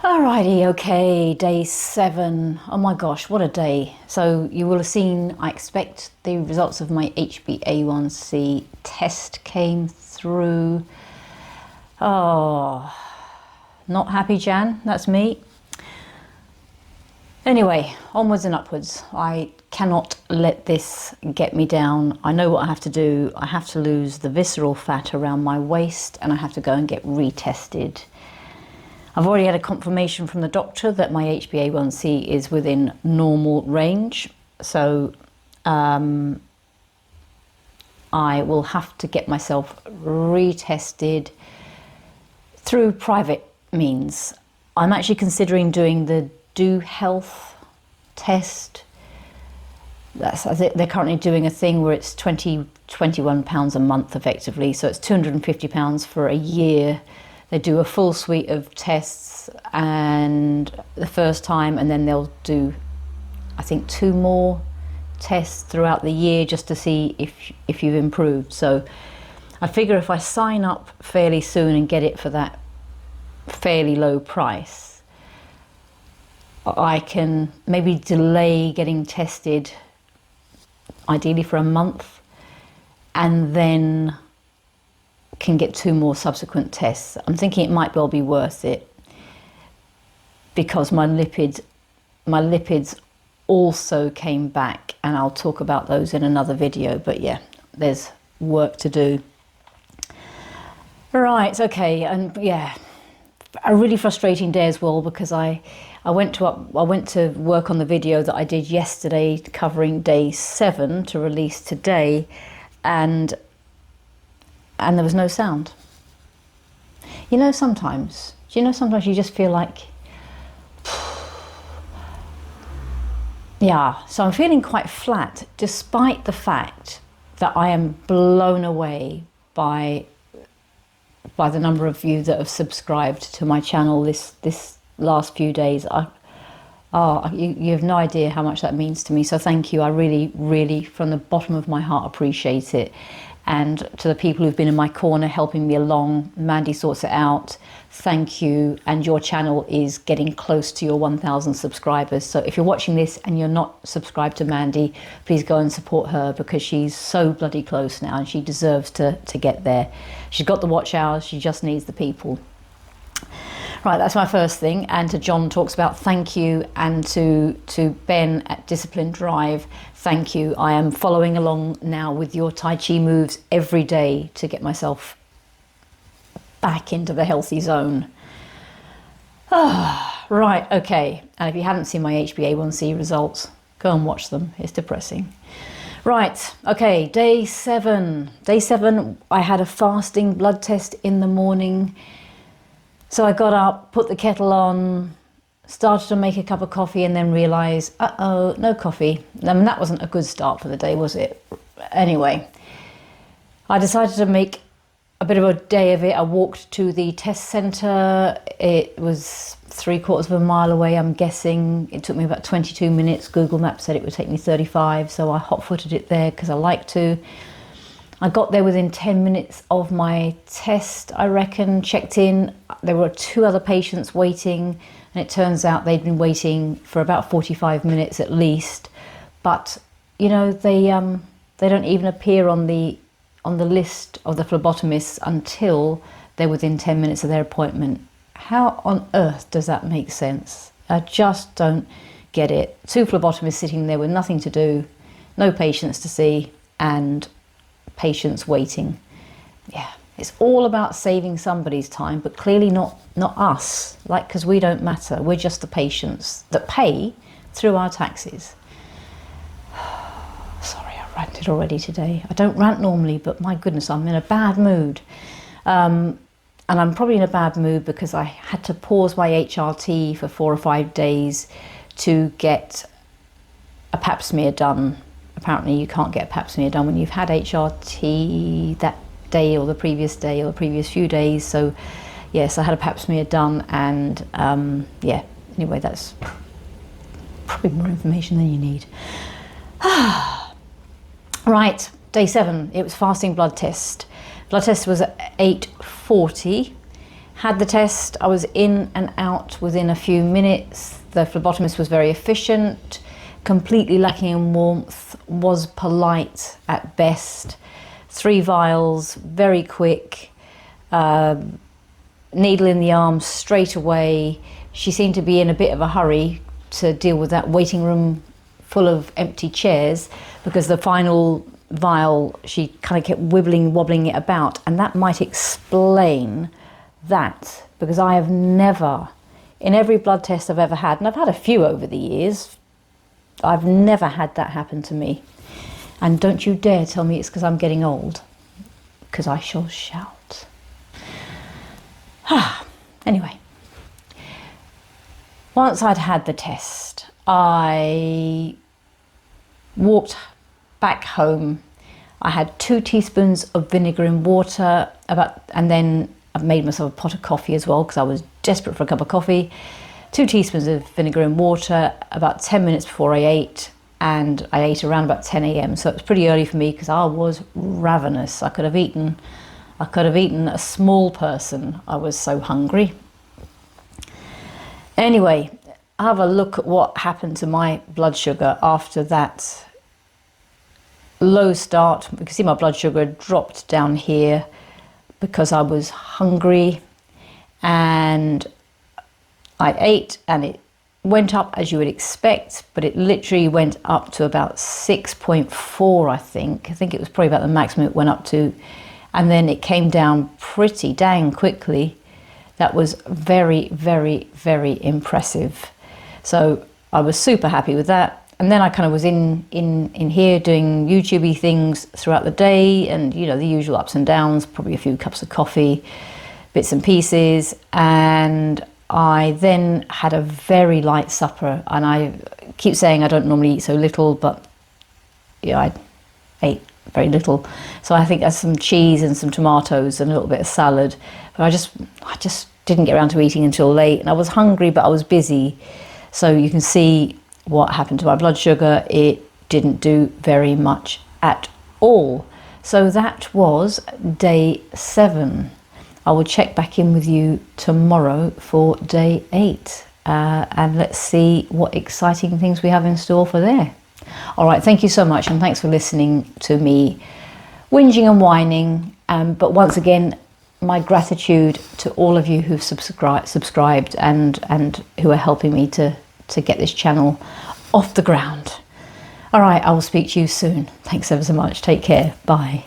Alrighty, okay, day 7. Oh my gosh, what a day. So you will have seen, I expect the results of my HbA1c test came through. Oh, not happy, Jan, that's me. Anyway, onwards and upwards. I cannot let this get me down. I know what I have to do. I have to lose the visceral fat around my waist and I have to go and get retested. I've already had a confirmation from the doctor that my HbA1c is within normal range. So I will have to get myself retested through private means. I'm actually considering doing the Do Health test. They're currently doing a thing where it's £21 a month effectively. So it's £250 for a year. They do a full suite of tests and the first time, and then they'll do, I think, 2 more tests throughout the year just to see if you've improved. So I figure if I sign up fairly soon and get it for that fairly low price, I can maybe delay getting tested, ideally for a month, and then can get 2 more subsequent tests. I'm thinking it might well be worth it because my lipids also came back, and I'll talk about those in another video. But yeah, there's work to do. Right, okay, and yeah, a really frustrating day as well because I went to work on the video that I did yesterday covering day 7 to release today, and there was no sound. Sometimes you just feel like, yeah, so I'm feeling quite flat despite the fact that I am blown away by the number of you that have subscribed to my channel this last few days. You have no idea how much that means to me. So thank you. I really, really, from the bottom of my heart, appreciate it. And to the people who've been in my corner helping me along, Mandy sorts it out, thank you. And your channel is getting close to your 1,000 subscribers. So if you're watching this and you're not subscribed to Mandy, please go and support her because she's so bloody close now and she deserves to get there. She's got the watch hours, she just needs the people. Right, that's my first thing. And to John talks about thank you, and to Ben at Discipline Drive, thank you. I am following along now with your Tai Chi moves every day to get myself back into the healthy zone. Right, okay. And if you haven't seen my HbA1c results, go and watch them. It's depressing. Right, okay, day 7. Day 7, I had a fasting blood test in the morning. So I got up, put the kettle on, started to make a cup of coffee, and then realised, uh-oh, no coffee. I mean, that wasn't a good start for the day, was it? Anyway, I decided to make a bit of a day of it. I walked to the test centre. It was 3/4 of a mile away, I'm guessing. It took me about 22 minutes. Google Maps said it would take me 35, so I hot-footed it there because I like to. I got there within 10 minutes of my test, I reckon, checked in. There were 2 other patients waiting, and it turns out they'd been waiting for about 45 minutes at least. But, they don't even appear on the list of the phlebotomists until they're within 10 minutes of their appointment. How on earth does that make sense? I just don't get it. 2 phlebotomists sitting there with nothing to do, no patients to see, and patients waiting. Yeah, it's all about saving somebody's time, but clearly not us, because we don't matter. We're just the patients that pay through our taxes. Sorry, I ranted already today. I don't rant normally, but my goodness, I'm in a bad mood. And I'm probably in a bad mood because I had to pause my HRT for 4 or 5 days to get a pap smear done. Apparently you can't get a pap smear done when you've had HRT that day or the previous few days. So yes, I had a pap smear done, and yeah, anyway, that's probably more information than you need. Right, day 7, it was fasting blood test. Blood test was at 8:40, Had the test, I was in and out within a few minutes. The phlebotomist was very efficient, completely lacking in warmth, was polite at best. 3 vials, very quick, needle in the arm straight away. She seemed to be in a bit of a hurry to deal with that waiting room full of empty chairs, because the final vial, she kind of kept wobbling it about, and that might explain that, because I have never, in every blood test I've ever had, and I've had a few over the years, I've never had that happen to me. And don't you dare tell me it's because I'm getting old, because I shall shout. Anyway, once I'd had the test, I walked back home. I had 2 teaspoons of vinegar in water, and then I made myself a pot of coffee as well, because I was desperate for a cup of coffee. 2 teaspoons of vinegar in water about 10 minutes before I ate, and I ate around about 10 a.m. So it was pretty early for me, because I was ravenous. I could have eaten a small person. I was so hungry. Anyway, have a look at what happened to my blood sugar after that low start. You can see my blood sugar dropped down here because I was hungry, and I ate, and it went up as you would expect, but it literally went up to about 6.4, I think. I think it was probably about the maximum it went up to, and then it came down pretty dang quickly. That was very, very, very impressive. So I was super happy with that. And then I kind of was in here doing YouTube-y things throughout the day, and you know, the usual ups and downs, probably a few cups of coffee, bits and pieces. And I then had a very light supper, and I keep saying I don't normally eat so little, but yeah, I ate very little. So I think there's some cheese and some tomatoes and a little bit of salad, but I just didn't get around to eating until late, and I was hungry, but I was busy. So you can see what happened to my blood sugar. It didn't do very much at all. So that was day 7. I will check back in with you tomorrow for day 8, and let's see what exciting things we have in store for there. All right, thank you so much, and thanks for listening to me whinging and whining. But once again, my gratitude to all of you who've subscribed and who are helping me to get this channel off the ground. All right, I will speak to you soon. Thanks ever so much. Take care. Bye.